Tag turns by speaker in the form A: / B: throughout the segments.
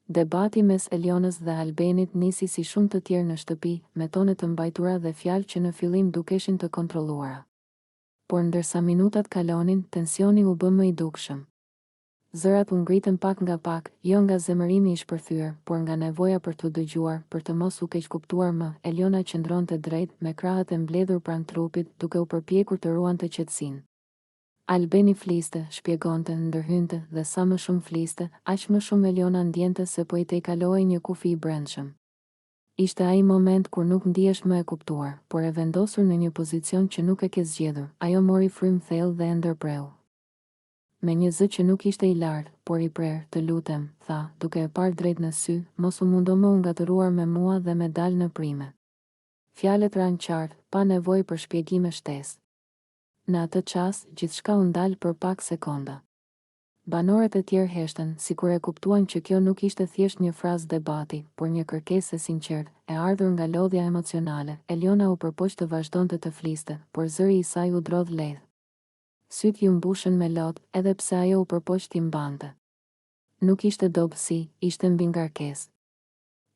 A: Debati mes Elionës dhe Albenit nisi si shumë të tjerë në shtëpi, me tone të mbajtura dhe fjalë që në fillim dukeshin të kontrolluara. Por ndërsa minutat kalonin, tensioni u bë më i dukshëm. Zërat u ngritën pak nga pak, jo nga zemërimi i shpërthyer, por nga nevoja për të dëgjuar, për të mos u keqkuptuar më. Eliona qëndronte drejt, me krahët e mbledhur pranë trupit, duke u përpjekur të ruante qetësinë. Albeni fliste, shpjegonte, ndërhynte, dhe sa më shumë fliste, aq më shumë Eliona ndjente se po i tejkalohej një kufi i brendshëm. Ishte ai moment kur nuk ndihesh më e kuptuar, por e vendosur në një pozicion që nuk e ke zgjedhur. Ajo mori frymë thellë dhe e ndërpreu. Me një zë që nuk ishte i lartë, por i prerë, të lutem, tha, duke e parë drejt në sy, mos u mundo më u ngatëruar me mua dhe me dalë në prime. Fjalët ranë qartë, pa nevojë për shpjegime shtesë. Në atë çast, gjithçka u ndal për pak sekonda. Banorët e tjerë heshtën, sikur e kuptuan që kjo nuk ishte thjesht një frazë debati, por një kërkesë e sinqertë, e ardhur nga lodhja emocionale. Eliona u përpoq të vazhdonte të fliste, por zëri i saj u drodh lehtë. Syt ju mbushën me lot, edhe pse ajo u përpoq t'i mbante. Nuk ishte dobësi, ishte mbingarkesë.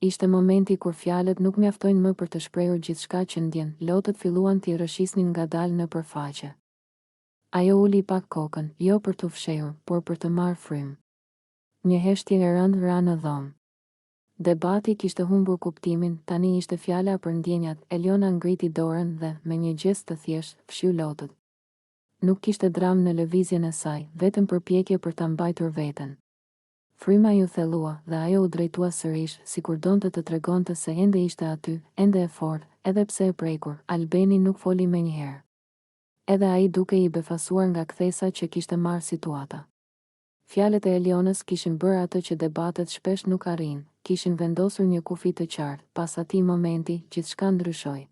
A: Ishte momenti kur fjalët nuk mjaftojnë më për të shprehur gjithçka që ndjen, lotët filluan t'i rrëshisnin ngadalë në përfaqe. Ajo uli pak kokën, jo për t'u fshehur, por për të marrë frymë. Një heshtje e rëndë ra në dhomë. Debati kishte humbur kuptimin, tani ishte fjala për ndjenjat. Eliona ngriti dorën dhe, me një gest të thjeshtë, fshiu lotët. Nuk kishte dram në lëvizjen e saj, vetëm përpjekje për ta mbajtur veten. Fryma ju thellua dhe ajo u drejtua sërish, sikur donte të tregonte se ende ishte aty, ende e fortë, edhe pse e prekur. Albeni nuk foli menjëherë. Edhe ai duke i befasuar nga kthesa që kishte marrë situata. Fjalët e Elionës kishin bërë atë që debatet shpesh nuk arrin, kishin vendosur një kufi të qartë. Pas atij momenti, gjithçka ndryshoi.